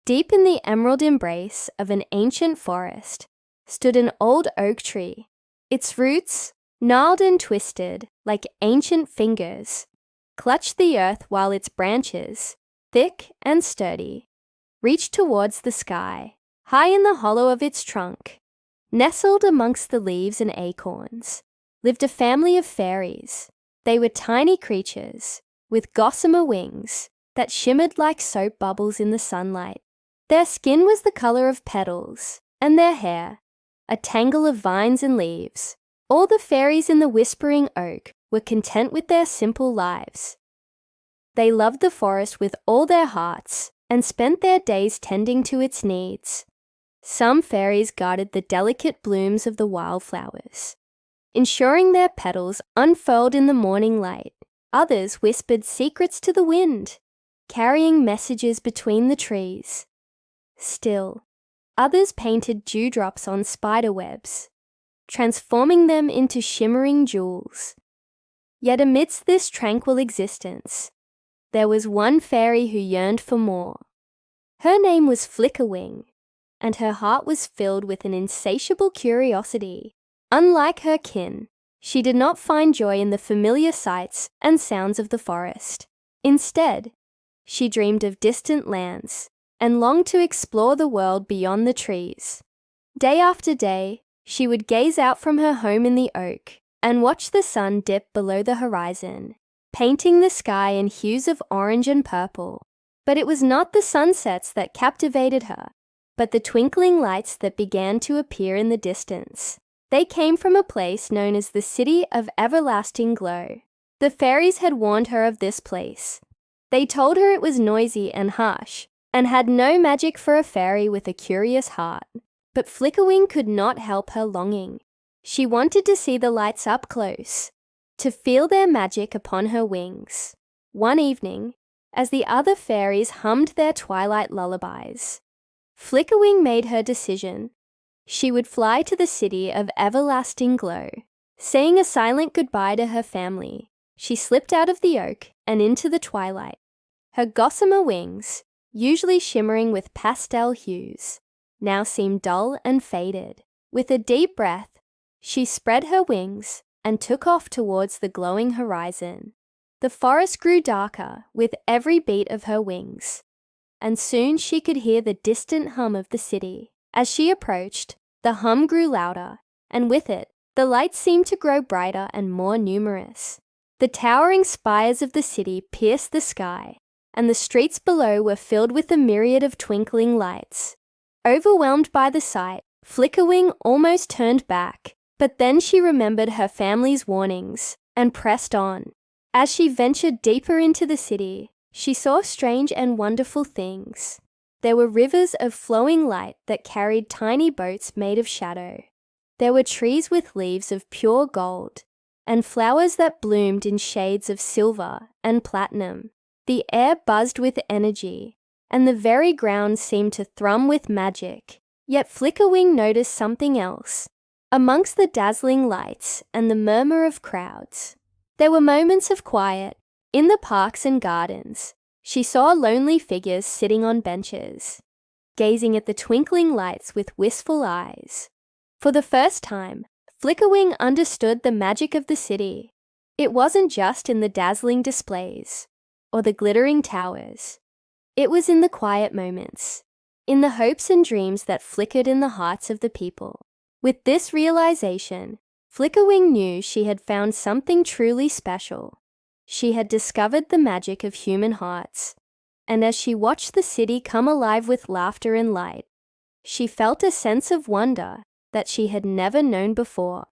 Deep in the emerald embrace of an ancient forest stood an old oak tree. Its roots, gnarled and twisted like ancient fingers, clutched the earth while its branches, thick and sturdy, reached towards the sky. High in the hollow of its trunk, nestled amongst the leaves and acorns, lived a family of fairies. They were tiny creatures with gossamer wings that shimmered like soap bubbles in the sunlight. Their skin was the color of petals, and their hair, a tangle of vines and leaves. All the fairies in the whispering oak were content with their simple lives. They loved the forest with all their hearts and spent their days tending to its needs. Some fairies guarded the delicate blooms of the wildflowers, ensuring their petals unfurled in the morning light. Others whispered secrets to the wind, carrying messages between the trees. Still, others painted dewdrops on spider webs, transforming them into shimmering jewels. Yet amidst this tranquil existence, there was one fairy who yearned for more. Her name was Flickerwing, and her heart was filled with an insatiable curiosity. Unlike her kin, she did not find joy in the familiar sights and sounds of the forest. Instead, she dreamed of distant lands and longed to explore the world beyond the trees. Day after day, she would gaze out from her home in the oak and watch the sun dip below the horizon, painting the sky in hues of orange and purple. But it was not the sunsets that captivated her, but the twinkling lights that began to appear in the distance. They came from a place known as the City of Everlasting Glow. The fairies had warned her of this place. They told her it was noisy and harsh, and had no magic for a fairy with a curious heart. But Flickerwing could not help her longing. She wanted to see the lights up close, to feel their magic upon her wings. One evening, as the other fairies hummed their twilight lullabies, Flickerwing made her decision. She would fly to the City of Everlasting Glow. Saying a silent goodbye to her family, she slipped out of the oak and into the twilight. Her gossamer wings, usually shimmering with pastel hues, now seemed dull and faded. With a deep breath, she spread her wings and took off towards the glowing horizon. The forest grew darker with every beat of her wings, and soon she could hear the distant hum of the city. As she approached, the hum grew louder, and with it, the lights seemed to grow brighter and more numerous. The towering spires of the city pierced the sky, and the streets below were filled with a myriad of twinkling lights. Overwhelmed by the sight, Flickerwing almost turned back, but then she remembered her family's warnings and pressed on. As she ventured deeper into the city, she saw strange and wonderful things. There were rivers of flowing light that carried tiny boats made of shadow. There were trees with leaves of pure gold, and flowers that bloomed in shades of silver and platinum. The air buzzed with energy, and the very ground seemed to thrum with magic. Yet Flickerwing noticed something else. Amongst the dazzling lights and the murmur of crowds, there were moments of quiet. In the parks and gardens, she saw lonely figures sitting on benches, gazing at the twinkling lights with wistful eyes. For the first time, Flickerwing understood the magic of the city. It wasn't just in the dazzling displays or the glittering towers. It was in the quiet moments, in the hopes and dreams that flickered in the hearts of the people. With this realization, Flickerwing knew she had found something truly special. She had discovered the magic of human hearts, and as she watched the city come alive with laughter and light, she felt a sense of wonder that she had never known before.